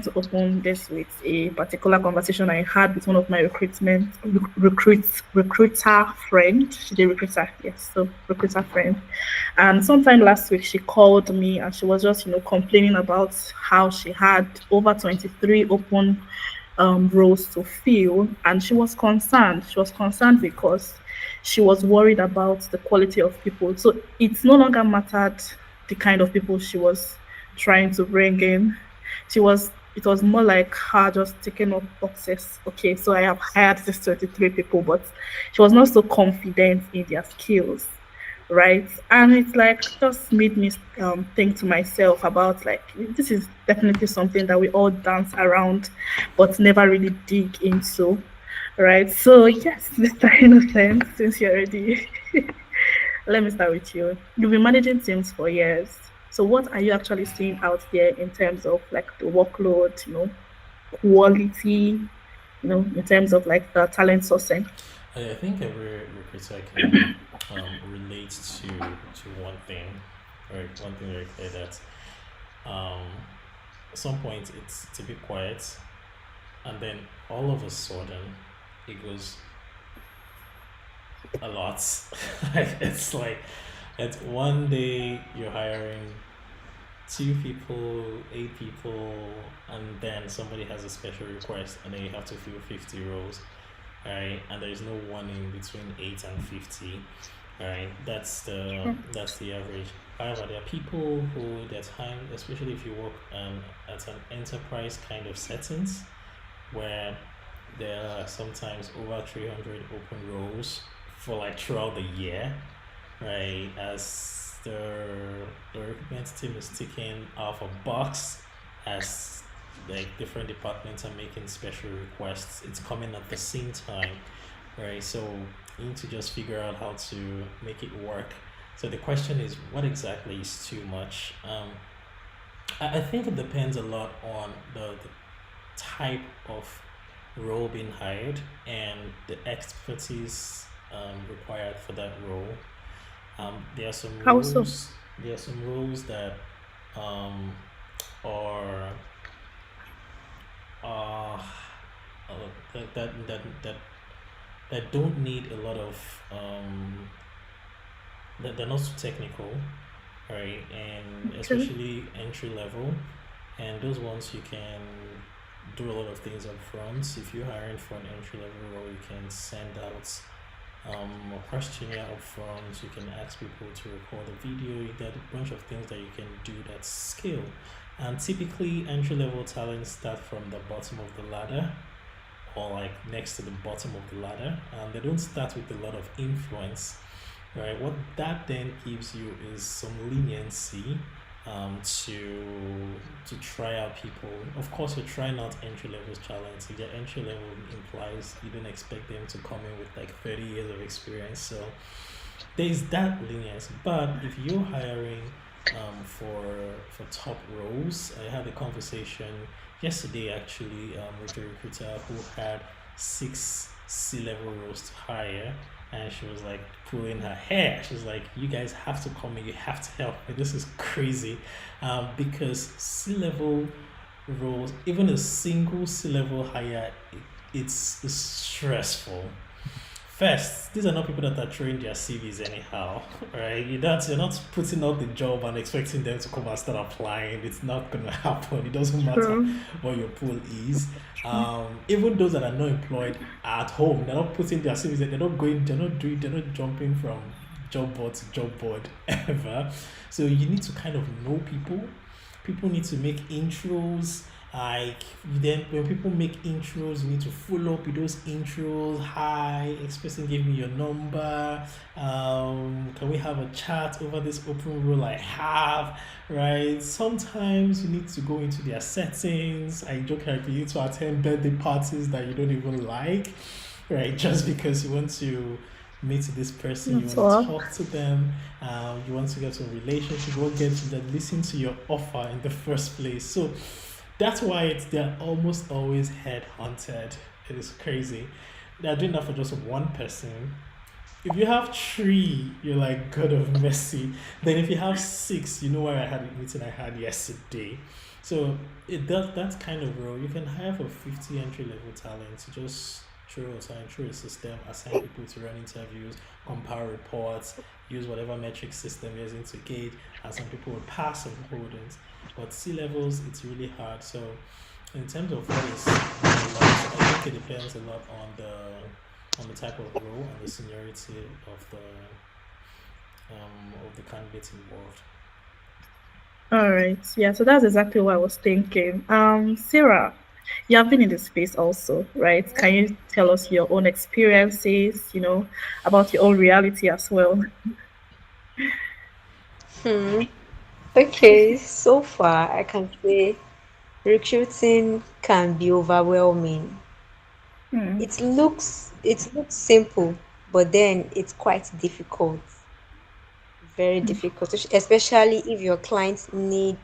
to open this with a particular conversation I had with one of my recruiter friend. She's a recruiter, yes, so recruiter friend. And sometime last week she called me and she was just complaining about how she had over 23 open roles to fill, and she was concerned. She was concerned because she was worried about the quality of people. So it no longer mattered the kind of people she was trying to bring in. It was more like her just taking up boxes. Okay, so I have hired these 23 people, but she was not so confident in their skills, right? And it's like just made me think to myself about like this is definitely something that we all dance around but never really dig into, right? So yes, Mr. Innocent, since you're ready, let me start with you. You've been managing teams for years. So what are you actually seeing out there in terms of like the workload, quality, in terms of like the talent sourcing? I think every recruiter can relate to one thing, right? One thing very clear that um, at some point it's a bit quiet, and then all of a sudden it goes a lot. Like it's one day you're hiring two people, eight people, and then somebody has a special request, and then you have to fill 50 roles, right? And there is no one in between 8 and 50, right? That's the average. However, there are people who their time, especially if you work at an enterprise kind of settings, where there are sometimes over 300 open roles for like throughout the year, right? As the recruitment team is ticking off a box, as like different departments are making special requests, it's coming at the same time, right? So you need to just figure out how to make it work. So the question is, what exactly is too much? I think it depends a lot on the type of role being hired and the expertise required for that role. There are some How so? roles. There are some roles that um, are uh, that don't need a lot of that they're not so technical, right? And Okay. especially entry level, and those ones you can do a lot of things up front. If you're hiring for an entry level role, you can send out a questionnaire up front. You can ask people to record a video. There are a bunch of things that you can do that scale. And typically, entry level talents start from the bottom of the ladder or like next to the bottom of the ladder. They don't start with a lot of influence, right? What that then gives you is some leniency to try out people. Of course, you're trying out entry level talents. If their entry level implies you don't expect them to come in with like 30 years of experience, so there is that lenience. But if you're hiring for top roles, I had a conversation yesterday actually with a recruiter who had 6 C-level roles to hire, and she was like pulling her hair. She was like, "You guys have to come in. You have to help me. This is crazy," because C-level roles, even a single C-level hire, it's stressful. First, these are not people that are throwing their CVs anyhow, right? You're not putting out the job and expecting them to come and start applying. It's not gonna happen. It doesn't matter True. what your pool is. True. Even those that are not employed at home, they're not putting their CVs. They're not going. They're not jumping from job board to job board ever. So you need to kind of know people. People need to make intros. Like then when people make intros, you need to follow up with those intros. Hi, this person gave me your number. Can we have a chat over this open role I have? Right. Sometimes you need to go into their settings. I joke like you need to attend birthday parties that you don't even like, right? Just because you want to meet this person, you want to talk Network. to them, you want to get a relationship, you want to get to them, listen to your offer in the first place. So that's why they're almost always headhunted. It is crazy. They're doing that for just one person. If you have three, you're like God of mercy. Then if you have six, you know where I had a meeting I had yesterday. So it does that kind of role. You can hire for 50 entry level talent to just through a system, assign people to run interviews, compare reports, use whatever metric system you're using to gauge, and some people would pass, some people wouldn't. But C levels, it's really hard. So in terms of what is a lot, I think it depends a lot on the type of role and the seniority of the candidates involved. All right. Yeah, so that's exactly what I was thinking. Sarah, you have been in the space also, right? Can you tell us your own experiences, about your own reality as well? Hmm. Okay, so far I can say recruiting can be overwhelming. Hmm. It looks simple, but then it's quite difficult, very difficult, especially if your clients need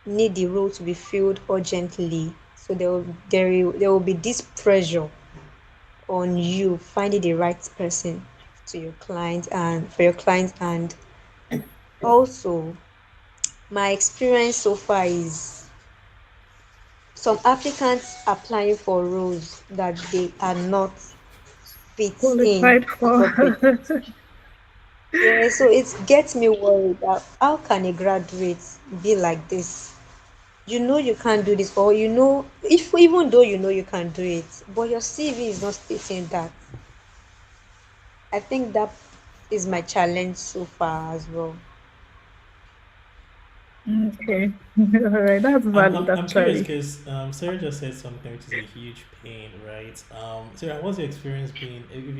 the role to be filled urgently. So there will be this pressure on you finding the right person to your client and for your client. And also my experience so far is some applicants applying for roles that they are not fit in Qualified for. appropriately. Yeah, so it gets me worried that how can a graduate be like this? You know you can't do this, or you know, if even though you know you can do it, but your CV is not stating that. I think that is my challenge so far as well. Okay. All right. That's valid, I'm curious actually. because Sarah just said something which is a huge pain, right? Sarah, what's your experience been? If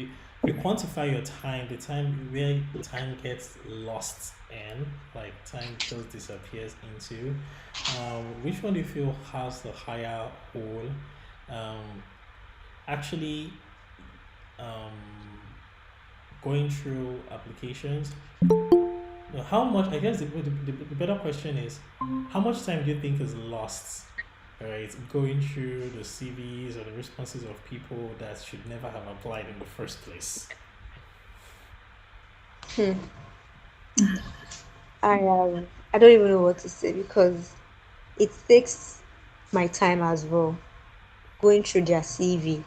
you quantify your time, the time where time gets lost in, like time just disappears into, which one do you feel has the higher whole? Um, actually, um, going through applications. No, how much? I guess the better question is, how much time do you think is lost, right, going through the CVs or the responses of people that should never have applied in the first place? Hmm. I don't even know what to say because it takes my time as well. Going through their CV,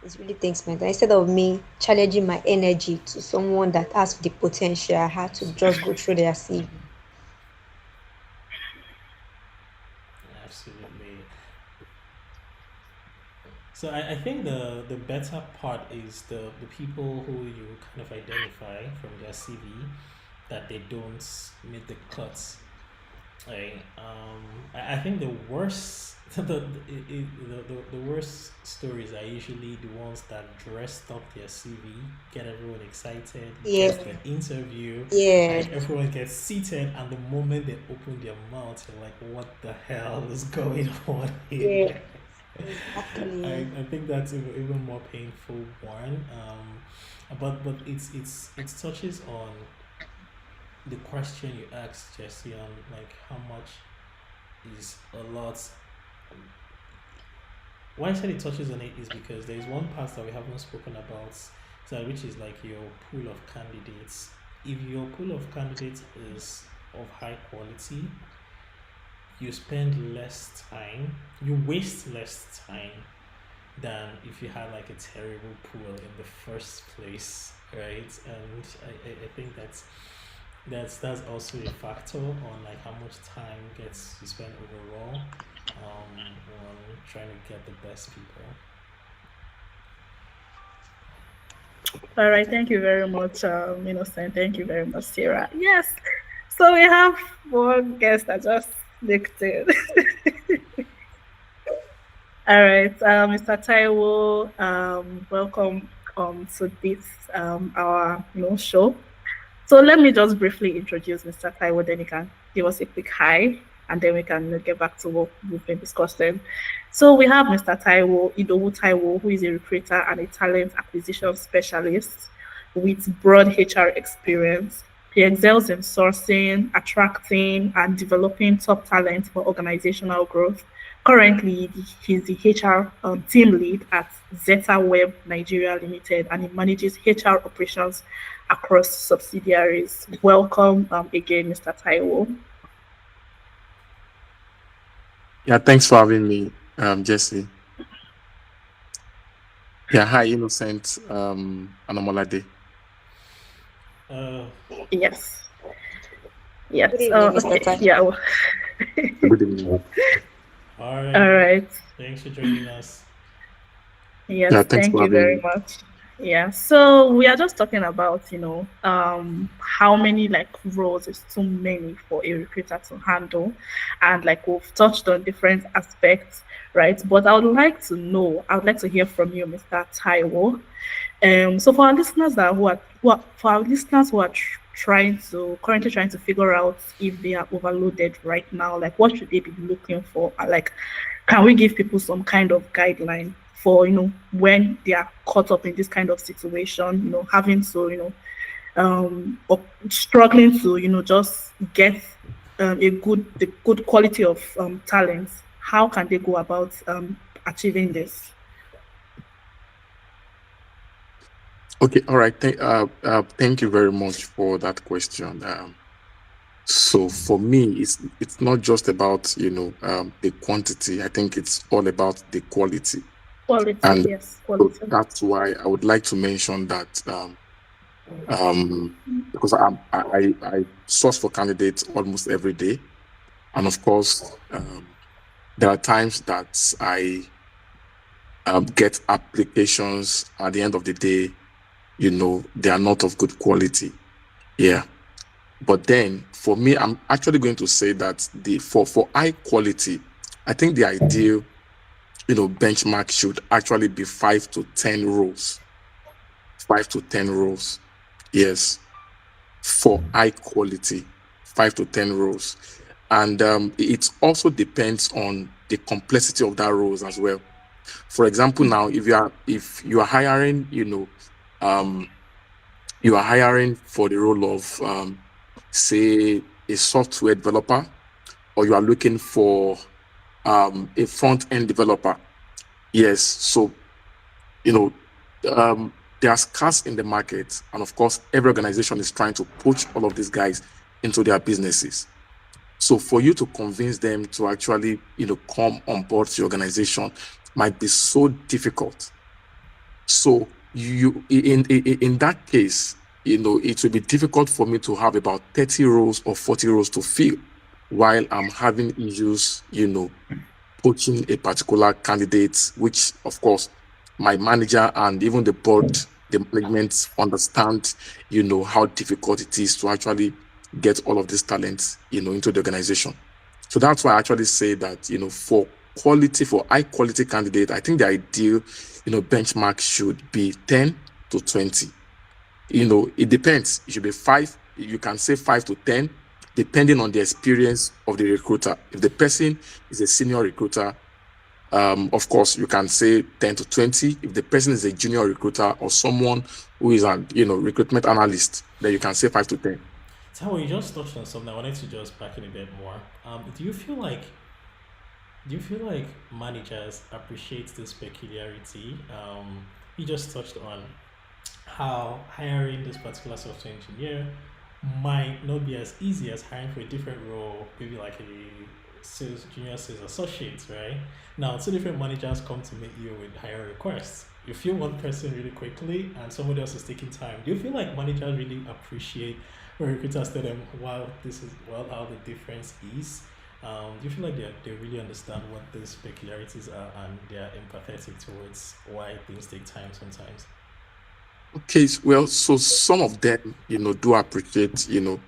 it really takes my time. Instead of me challenging my energy to someone that has the potential, I had to just go through their CV. Absolutely. So I think the better part is the people who you kind of identify from their CV that they don't meet the cuts. Right. I think the worst the worst stories are usually the ones that dressed up their CV, get everyone excited, Yeah, get the interview, yeah, like everyone gets seated, and the moment they open their mouth, you're like, what the hell is going on yeah, here? exactly. I think that's even more painful one. But it touches on the question you asked Jesse on like how much is a lot. Why I said it touches on it is because there is one part that we haven't spoken about, so which is like your pool of candidates. If your pool of candidates is of high quality, you spend less time, you waste less time than if you had like a terrible pool in the first place, right? And I think that's also a factor on like how much time gets you spend overall on trying to get the best people. All right. Thank you very much, Innocent. Thank you very much, Sarah. Yes. So we have one guest that just sneaked in. All right, Mr. Taiwo, welcome to this our show. So let me just briefly introduce Mr. Taiwo, then you can give us a quick hi, and then we can get back to what we've been discussing. So we have Mr. Taiwo, Idowu Taiwo, who is a recruiter and a talent acquisition specialist with broad HR experience. He excels in sourcing, attracting, and developing top talent for organizational growth. Currently, he's the HR team lead at Zeta Web Nigeria Limited, and he manages HR operations across subsidiaries. Welcome again, Mr. Taiwo. Yeah, thanks for having me, Jesse. Yeah, hi, Innocent, Anomolade. Uh, Yes. Good Yes. evening, Mr. Okay. Tash. Yeah. Good evening. all All right. right. Thanks for joining us. Yeah, Yes, thanks thank for you having very me. much. Yeah, so we are just talking about, how many like roles is too many for a recruiter to handle, and like we've touched on different aspects, right? But I would like to hear from you, Mr. Taiwo. So for our listeners for our listeners who are currently trying to figure out if they are overloaded right now, like what should they be looking for? Like, can we give people some kind of guideline for when they are caught up in this kind of situation? Having to or struggling to just get the good quality of talents. How can they go about achieving this? Okay, all right. Thank you very much for that question. So for me, it's not just about the quantity. I think it's all about the quality, Quality, and yes, so quality. that's why I would like to mention that um, because I source for candidates almost every day, and of course, there are times that I get applications at the end of the day, they are not of good quality. Yeah. But then for me, I'm actually going to say that for high quality, I think the ideal, benchmark should actually be 5 to 10 rows. 5 to 10 rows. Yes. For high quality, 5 to 10 rows. And it also depends on the complexity of that roles as well. For example, now if you are hiring, um, you are hiring for the role of say a software developer, or you are looking for a front end developer. Yes, so you know they are scarce in the market, and of course, every organization is trying to poach all of these guys into their businesses. So for you to convince them to actually, come on board to your organization might be so difficult. So you in that case, it will be difficult for me to have about 30 roles or 40 roles to fill while I'm having issues, poaching a particular candidate, which of course my manager and even the board, the management understand, how difficult it is to actually get all of these talents, into the organization. So that's why I actually say that, for high quality candidate, I think the ideal, benchmark should be 10 to 20. It depends. It should be 5. You can say 5 to 10, depending on the experience of the recruiter. If the person is a senior recruiter, of course, you can say 10 to 20. If the person is a junior recruiter or someone who is an, recruitment analyst, then you can say 5 to 10. Tao, you just touched on something. I wanted to just back in a bit more. Do you feel like managers appreciate this peculiarity? You just touched on how hiring this particular software engineer might not be as easy as hiring for a different role, maybe like a junior sales associate, right? Now, two different managers come to meet you with hire requests. You feel one person really quickly and somebody else is taking time. Do you feel like managers really appreciate when recruiters tell them, wow, this is well how the difference is? Do you feel like they really understand what these peculiarities are and they are empathetic towards why things take time sometimes? Okay, well, so some of them, do appreciate, the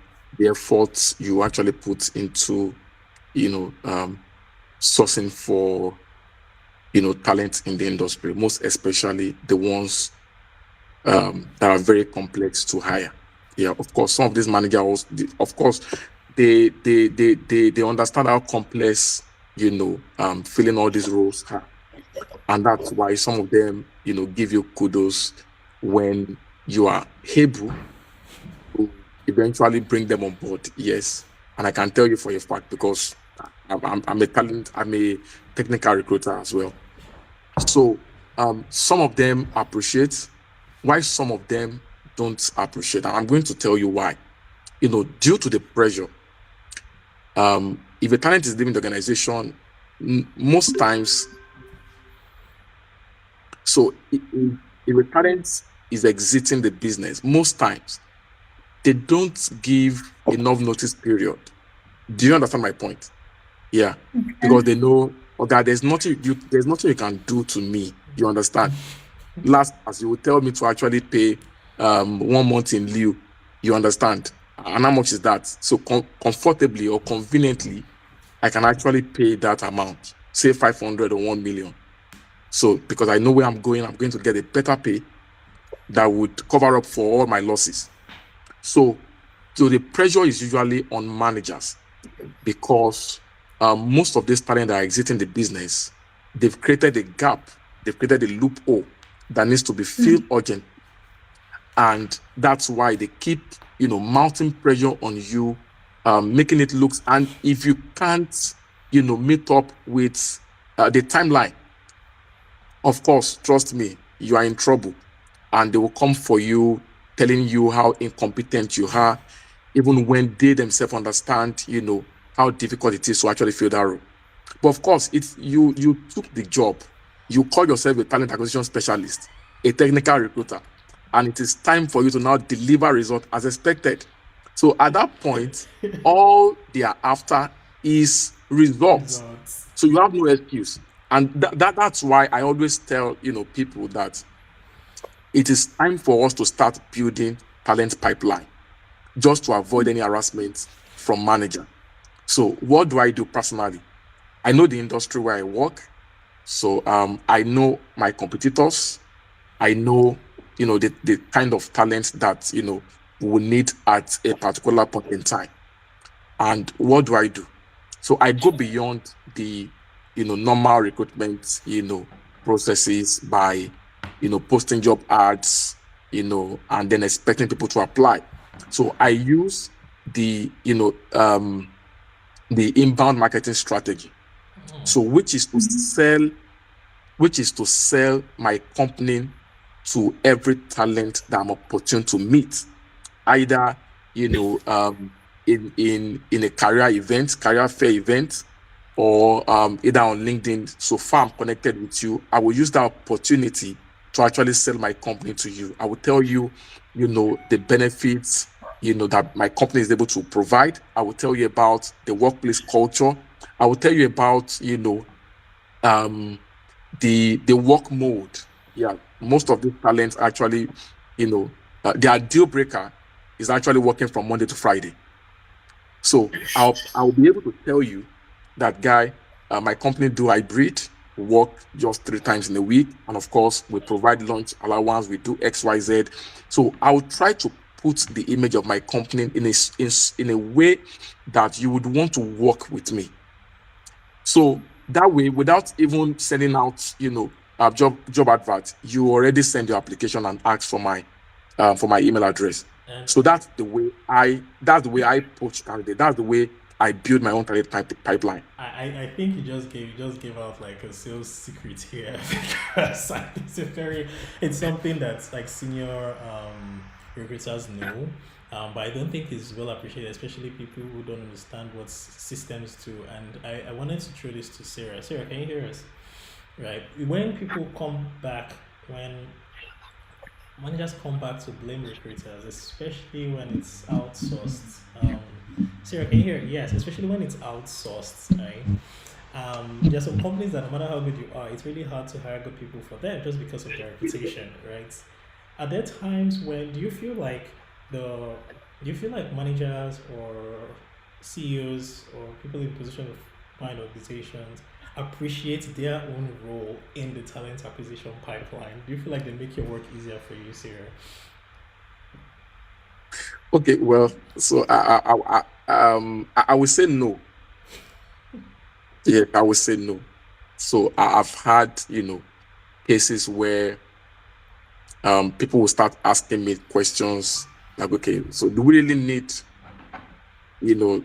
efforts you actually put into, sourcing for, talent in the industry, most especially the ones that are very complex to hire. Yeah, of course, some of these managers, of course, they understand how complex, filling all these roles are. And that's why some of them, give you kudos when you are able to eventually bring them on board. Yes. And I can tell you for a fact because I'm a technical recruiter as well. So some of them appreciate, why some of them don't appreciate. And I'm going to tell you why. Due to the pressure, if a talent is leaving the organization, most times, so if a talent is exiting the business, most times they don't give enough notice period. Do you understand my point? Yeah, because they know, okay, there's nothing you can do to me. You understand? Last, as you will tell me to actually pay 1 month in lieu. You understand? And how much is that? So comfortably or conveniently, I can actually pay that amount, say 500 or 1 million. So because I know where I'm going to get a better pay that would cover up for all my losses. So the pressure is usually on managers, because most of these talent that are exiting the business, they've created a gap, they've created a loophole that needs to be filled urgent, and that's why they keep mounting pressure on you, making it look. And if you can't meet up with the timeline, of course, trust me, you are in trouble, and they will come for you, telling you how incompetent you are, even when they themselves understand how difficult it is to actually fill that role. But of course, it's you took the job, you call yourself a talent acquisition specialist, a technical recruiter, and it is time for you to now deliver results as expected. So at that point, all they are after is results. So you have no excuse. And that's why I always tell people that it is time for us to start building talent pipeline, just to avoid any harassment from manager. So what do I do personally? I know the industry where I work, so I know my competitors. I know the kind of talent that we need at a particular point in time. And what do I do? So I go beyond the normal recruitment processes by posting job ads, and then expecting people to apply. So I use the inbound marketing strategy. So which is to sell my company to every talent that I'm opportune to meet, either in a career fair event, or either on LinkedIn. So far I'm connected with you, I will use that opportunity to actually sell my company to you. I will tell you, the benefits, that my company is able to provide. I will tell you about the workplace culture. I will tell you about, the work mode. Yeah, most of these talents actually, their deal breaker is actually working from Monday to Friday. So I'll be able to tell you that, guy, my company do hybrid, work just 3 times in a week, and of course we provide lunch allowance, we do XYZ. So I will try to put the image of my company in a way that you would want to work with me. So that way, without even sending out a job advert, you already send your application and ask for my email address. So that's the way I poach candidate. That's the way I build my own talent pipeline. I think you just gave out like a sales secret here, because it's something that's like senior recruiters know, but I don't think it's well appreciated, especially people who don't understand what systems do. And I wanted to throw this to Sarah. Sarah, can you hear us? Right. When people come back, when managers come back to blame recruiters, especially when it's outsourced. Sarah, can you hear? Yes, especially when it's outsourced, right? There are some companies that no matter how good you are, it's really hard to hire good people for them just because of their reputation, right? Are there times when do you feel like managers or CEOs or people in position of buying organizations appreciate their own role in the talent acquisition pipeline? Do you feel like they make your work easier for you, Sarah? Okay, well, so I would say no. Yeah, I would say no. So I've had cases where people will start asking me questions like, okay, so do we really need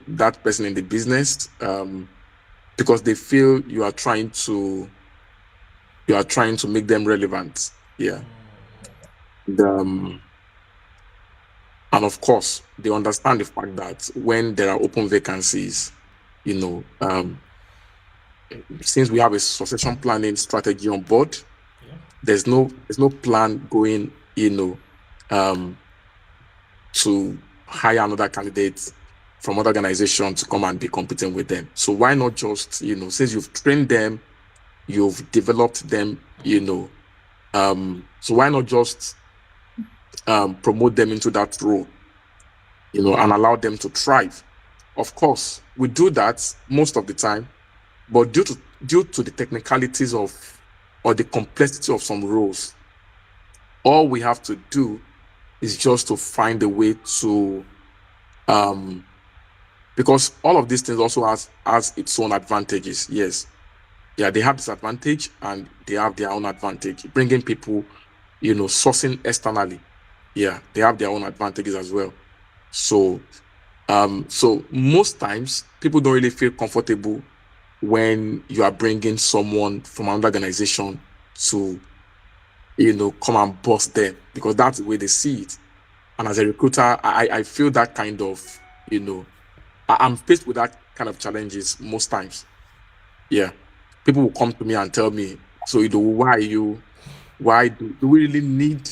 that person in the business? Because they feel you are trying to make them relevant. Yeah. And of course, they understand the fact that when there are open vacancies, since we have a succession planning strategy on board, Yeah. there's no plan going, to hire another candidate from other organization to come and be competing with them. So why not just, since you've trained them, you've developed them, so why not just promote them into that role, and allow them to thrive. Of course, we do that most of the time, but due to the technicalities of, or the complexity of some roles, all we have to do is just to find a way to, because all of these things also has its own advantages. Yes, yeah, they have disadvantage and they have their own advantage. Bringing people, sourcing externally, yeah, they have their own advantages as well. So most times people don't really feel comfortable when you are bringing someone from another organization to, come and boss them, because that's the way they see it. And as a recruiter, I feel that kind of, I'm faced with that kind of challenges most times. Yeah, people will come to me and tell me, so why do we really need,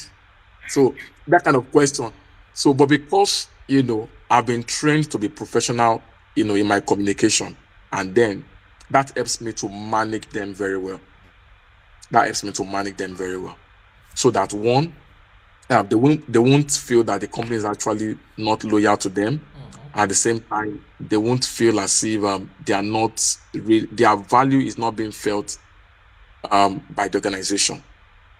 so that kind of question. So, but because I've been trained to be professional, in my communication, and then that helps me to manage them very well. So that one, they won't feel that the company is actually not loyal to them. At the same time, they won't feel as if they are not their value is not being felt by the organization.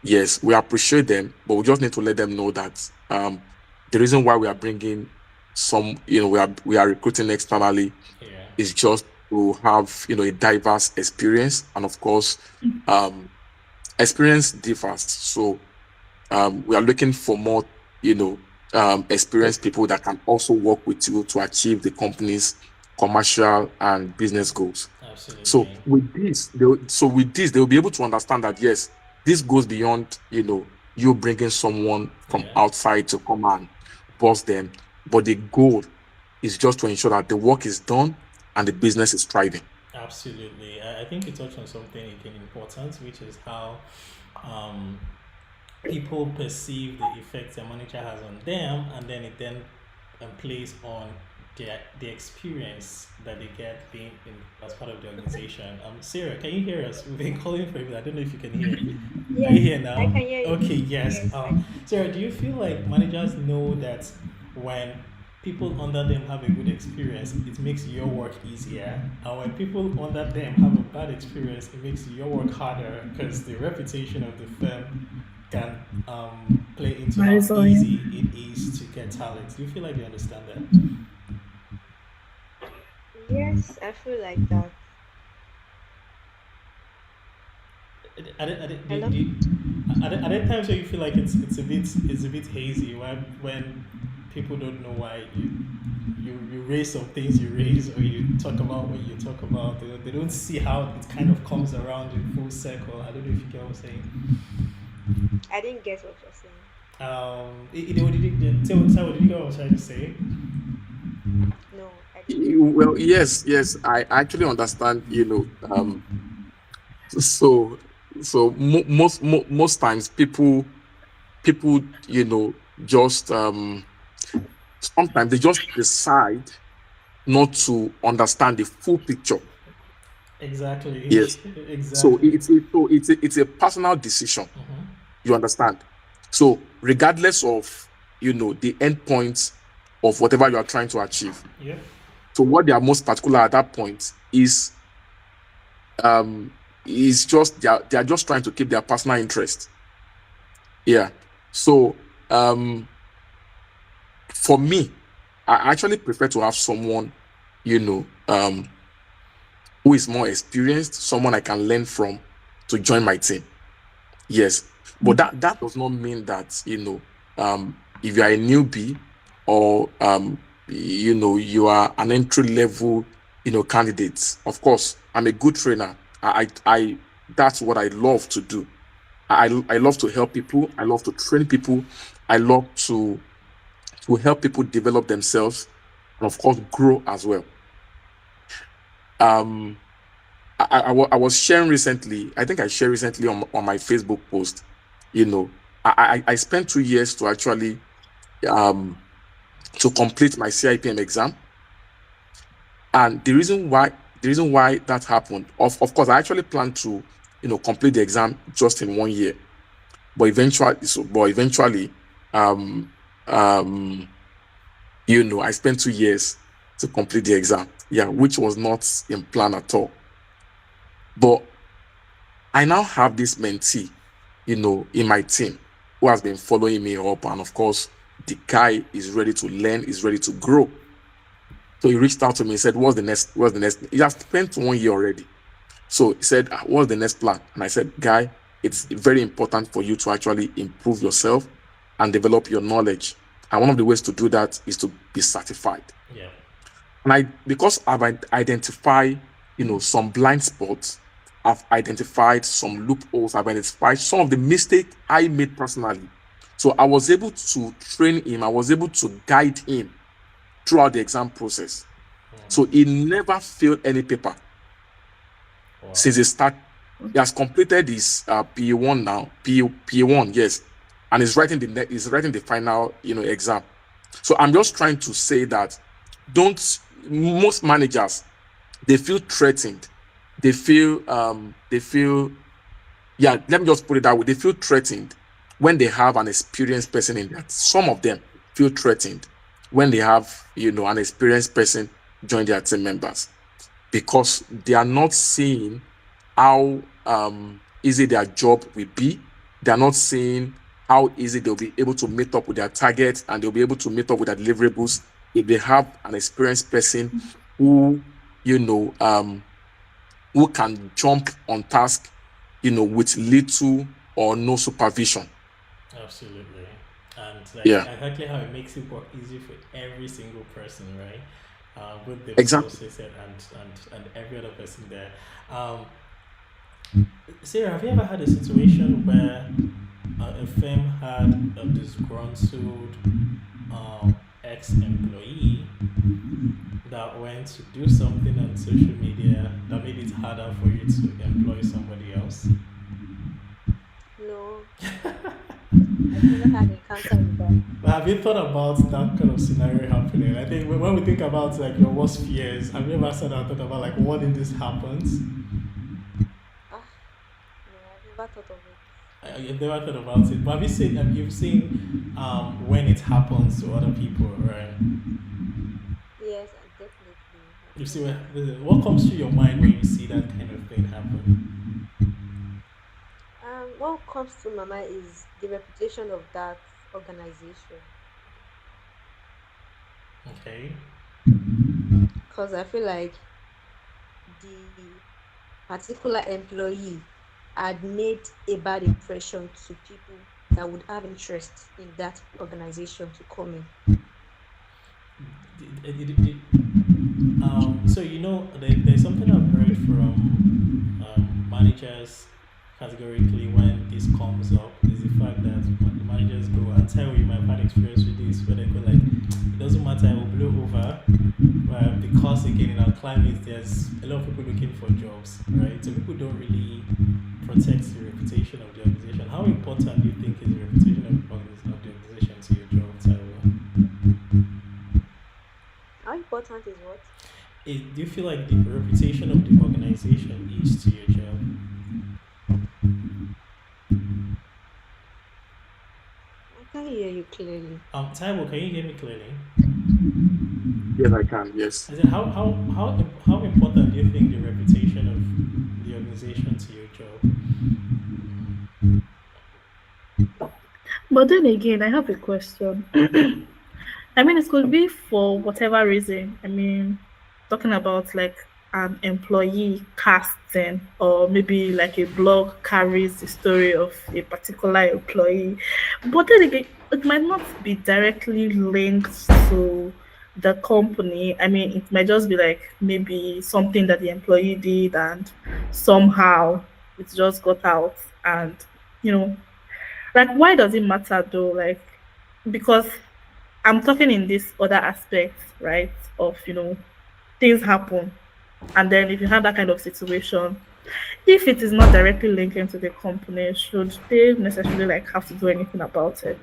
Yes, we appreciate them, but we just need to let them know that the reason why we are bringing some, we are recruiting externally Yeah. is just to have a diverse experience, and of course, experience differs. So we are looking for more, experienced people that can also work with you to achieve the company's commercial and business goals. Absolutely. So with this, they'll be able to understand that yes, this goes beyond, you bringing someone from Yeah. outside to come and boss them, but the goal is just to ensure that the work is done and the business is thriving. Absolutely. I think you touched on something again important, which is how people perceive the effects a manager has on them, and then it then plays on the experience that they get being as part of the organization. Sarah, can you hear us? We've been calling for you. I don't know if you can hear. Are you here now? I can hear you. Okay, yes. Yes, I can. Sarah, do you feel like managers know that when people under them have a good experience, it makes your work easier, and when people under them have a bad experience, it makes your work harder because the reputation of the firm can play into how Absolutely. easy it is to get talent. Do you feel like you understand that? Yes, I feel like that. Hello? Are there times where you feel like it's a bit hazy when people don't know why you raise some things you raise, or you talk about what you talk about, they don't see how it kind of comes around in full circle. I don't know if you get what I'm saying. I didn't get what you're saying. What did you get what I was trying to say? No, I didn't. Well, yes, I actually understand, so most times people, just sometimes they just decide not to understand the full picture. Exactly. Yes. So Exactly. it's a personal decision. Mhm. You understand? So regardless of the end point of whatever you are trying to achieve, Yeah. so what they are most particular at that point is just they are just trying to keep their personal interest. Yeah. So for me, I actually prefer to have someone, who is more experienced, someone I can learn from, to join my team. Yes, but that does not mean that if you are a newbie, or you are an entry level candidate. Of course, I'm a good trainer. I that's what I love to do. I love to help people. I love to train people. I love to help people develop themselves, and of course grow as well. Um, I was sharing recently. I think I shared recently on my Facebook post. You know, I spent 2 years to actually to complete my CIPM exam, and the reason why that happened, of course, I actually planned to complete the exam just in 1 year, but eventually, I spent 2 years to complete the exam. Yeah, which was not in plan at all. But I now have this mentee, in my team who has been following me up, and of course, the guy is ready to learn, is ready to grow. So he reached out to me and said, What's the next? He has spent 1 year already. So he said, What's the next plan? And I said, Guy, it's very important for you to actually improve yourself and develop your knowledge. And one of the ways to do that is to be certified. Yeah. And because I've identified, some blind spots, I've identified some loopholes, I've identified some of the mistakes I made personally. So I was able to train him, I was able to guide him throughout the exam process. So he never failed any paper. Wow. Since he started. He has completed his PE1 now, PE1, yes, and he's writing the final, exam. So I'm just trying to say that most managers, they feel threatened. They feel, yeah, let me just put it that way. They feel threatened when they have an experienced person in that. Some of them feel threatened when they have, an experienced person join their team members, because they are not seeing how easy their job will be. They are not seeing how easy they'll be able to meet up with their targets, and they'll be able to meet up with their deliverables if they have an experienced person who, who can jump on task, with little or no supervision. Absolutely. And exactly how it makes it work easy for every single person, right? With the process and every other person there. Sarah, have you ever had a situation where a firm had a disgruntled ex-employee that went to do something on social media that made it harder for you to employ somebody else? No. I've never had an encounter with that. But have you thought about that kind of scenario happening? I think when we think about like your worst fears, have you ever sat down and thought about like what if this happens? No, I've never thought of it. You've never thought about it, but have you seen when it happens to other people, right? Yes, definitely. You see what comes to your mind when you see that kind of thing happen? What comes to my mind is the reputation of that organization. Okay. Because I feel like the particular employee had made a bad impression to people that would have interest in that organization to come in. So there's something I've heard from managers categorically when this comes up is the fact that the managers go and tell you, I've had experience with this, where they go like, it doesn't matter, I will blow over, right? Because again, in our climate, there's a lot of people looking for jobs, right? So people don't really protect the reputation of the organization. How important do you think is the reputation of the organization to your job, Taiwo? How important is what? Do you feel like the reputation of the organization is to your job? I can hear you clearly. Taiwo, can you hear me clearly? Yes, I can. Yes. I said, how important do you think the reputation of the organization to your job? But then again, I have a question. I mean, it could be for whatever reason. I mean, talking about like an employee casting, or maybe like a blog carries the story of a particular employee. But then again, it might not be directly linked to the company. I mean, it might just be like maybe something that the employee did and somehow it just got out. And, like, why does it matter though? Like, because I'm talking in this other aspect, right? Of, things happen And then if you have that kind of situation, if it is not directly linked into the company, should they necessarily like have to do anything about it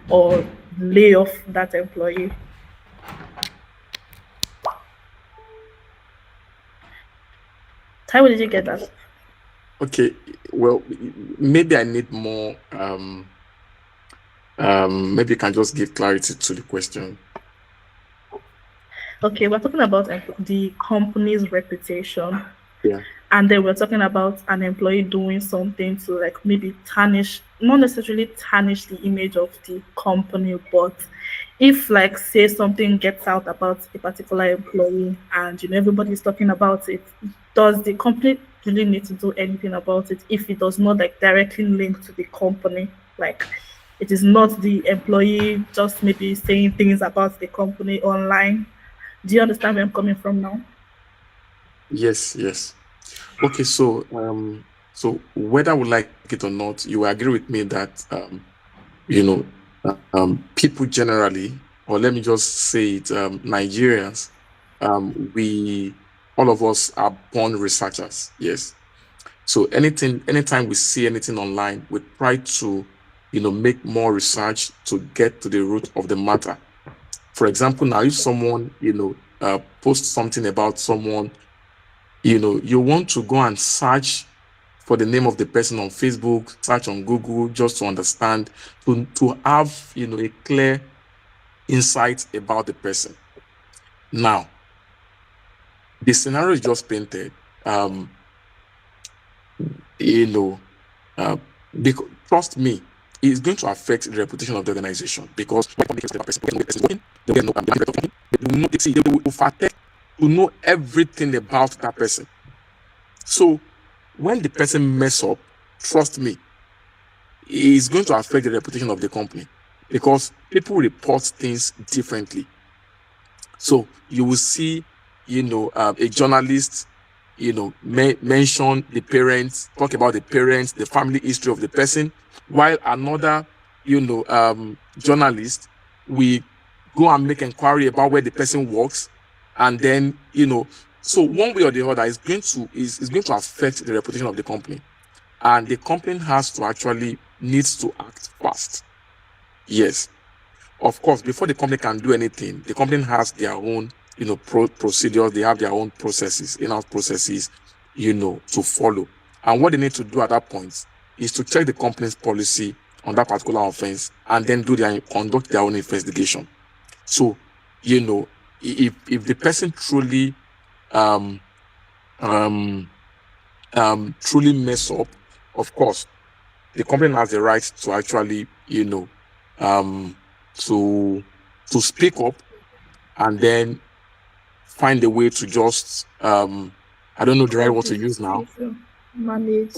or lay off that employee? How did you get that? Okay, well, maybe I need more. Maybe you can just give clarity to the question. Okay, we're talking about the company's reputation. Yeah. And then we're talking about an employee doing something to like maybe tarnish, not necessarily tarnish the image of the company, but if like say something gets out about a particular employee and everybody's talking about it, does the company really need to do anything about it if it does not like directly link to the company? Like it is not the employee just maybe saying things about the company online. Do you understand where I'm coming from now? Yes, yes. Okay, so whether we like it or not, you agree with me that you know, people generally, or let me just say it, Nigerians, we all of us are born researchers. Yes. So anytime we see anything online, we try to, make more research to get to the root of the matter. For example, now if someone, posts something about someone, you want to go and search for the name of the person on Facebook, search on Google, just to understand, to have, a clear insight about the person. Now, the scenario is just painted. Because, trust me, it's going to affect the reputation of the organization because when they the person is working, they will know they will overtake to know everything about that person. So when the person mess up, trust me, it's going to affect the reputation of the company because people report things differently. So you will see, a journalist, mention the parents, talk about the parents, the family history of the person, while another, journalist, we go and make inquiry about where the person works, and then, so one way or the other is going to affect the reputation of the company, and the company has to actually needs to act fast. Yes, of course, before the company can do anything, the company has their own, procedures. They have their own processes, in-house processes, to follow. And what they need to do at that point is to check the company's policy on that particular offense and then conduct their own investigation. So, if the person truly truly mess up, of course, the company has the right to actually, to speak up and then find a way to just I don't know the right word to use now. Manage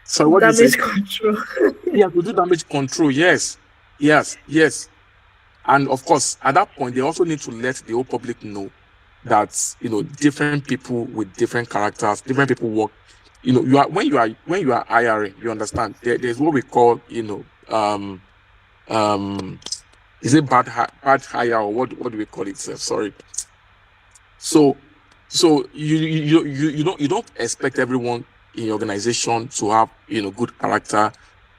Sorry, what did you say? damage control. Yeah, to do damage control. Yes. And of course, at that point, they also need to let the whole public know that different people with different characters, different people work. When you are hiring, you understand. There's what we call is it bad hire, or what do we call it? Sorry. So you don't expect everyone in your organization to have good character.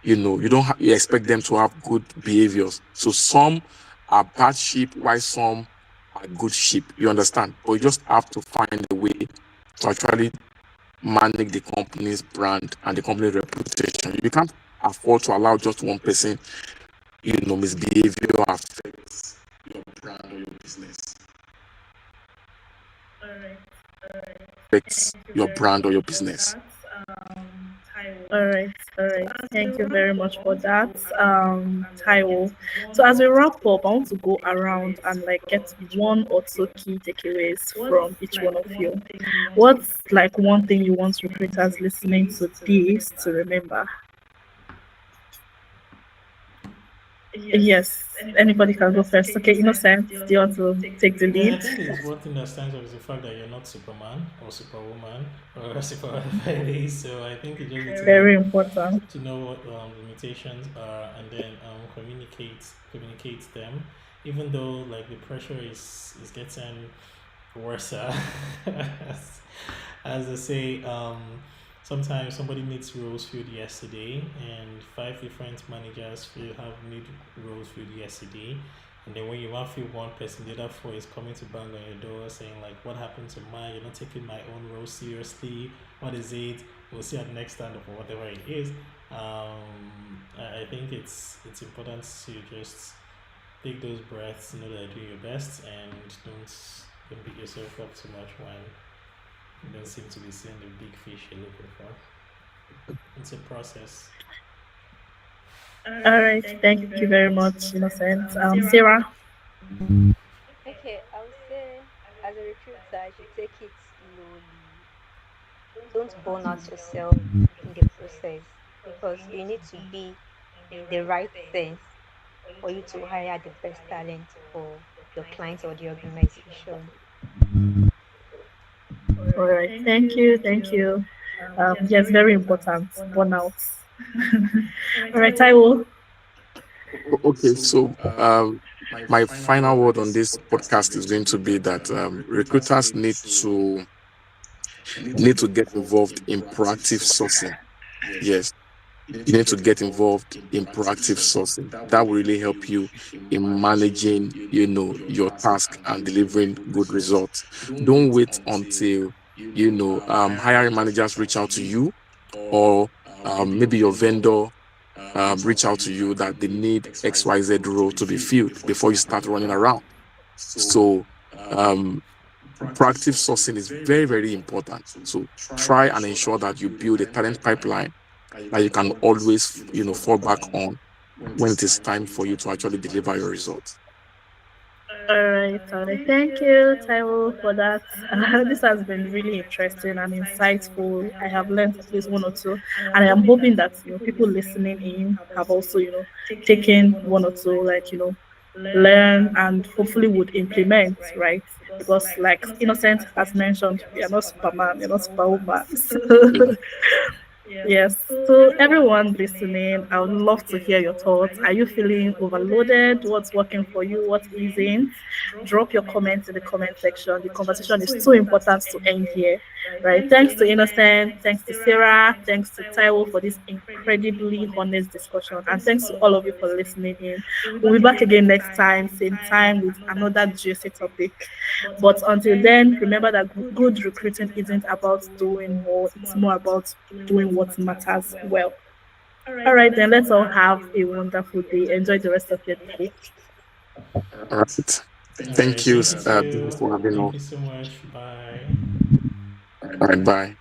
You expect them to have good behaviors. So some are bad sheep, while some are good sheep. You understand? But you just have to find a way to actually manage the company's brand and the company's reputation. You can't afford to allow just one person, misbehavior affects your brand or your business. All right. Affects your brand or your business. All right. Thank you very much for that, Taiwo. So as we wrap up, I want to go around and like get one or two key takeaways from each one of you. What's like one thing you want recruiters listening to this to remember? Yes, anybody can go first. Okay, Innocent, do you want to take the I lead? think it's one thing that stands out is the fact that you're not Superman or Superwoman or super whatever. So I think you just need Very important. to know what limitations are and then communicate them. Even though like the pressure is getting worse. As they say, sometimes somebody needs roles filled yesterday, and five different managers have need roles filled yesterday. And then when you want to fill one person, the other four is coming to bang on your door saying like, "What happened to mine? You're not taking my own role seriously. What is it? We'll see at the next stand up or whatever it is." I think it's important to just take those breaths, know that you're doing your best, and don't beat yourself up too much when you don't seem to be seeing the big fish you're looking for. It's a process. All right, thank you very much, Innocent. Sarah. Okay, I would say as a recruiter, you should take it slowly. Don't burn out yourself in the process because you need to be in the right sense for you to hire the best talent for your client or the organization. All right, thank you. Yes, very important. Burnout. All right, Taiwo. Okay, so my final word on this podcast is going to be that recruiters need to get involved in proactive sourcing. Yes, you need to get involved in proactive sourcing. That will really help you in managing, your task and delivering good results. Don't wait until hiring managers reach out to you, or maybe your vendor reach out to you that they need XYZ role to be filled before you start running around. So proactive sourcing is very, very important. So try and ensure that you build a talent pipeline that you can always, fall back on when it is time for you to actually deliver your results. All right. Thank you, Taiwo, for that. This has been really interesting and insightful. I have learned at least one or two, and I am hoping that people listening in have also taken one or two, like learn and hopefully would implement, right? Because like Innocent has mentioned, we are not Superman, we're not Superwoman. Yeah. Yes. So everyone listening, I would love to hear your thoughts. Are you feeling overloaded? What's working for you? What isn't? Drop your comments in the comment section. The conversation is too important to end here. Right. Thanks to Innocent, thanks to Sarah, thanks to Taiwo for this incredibly honest discussion. And thanks to all of you for listening in. We'll be back again next time, same time with another juicy topic. But until then, remember that good recruiting isn't about doing more, it's more about doing what matters well. All right, then let's all have a wonderful day. Enjoy the rest of your day. All right. All Thank right, you thank you for having too. us. Thank you so much. Bye. All right, bye.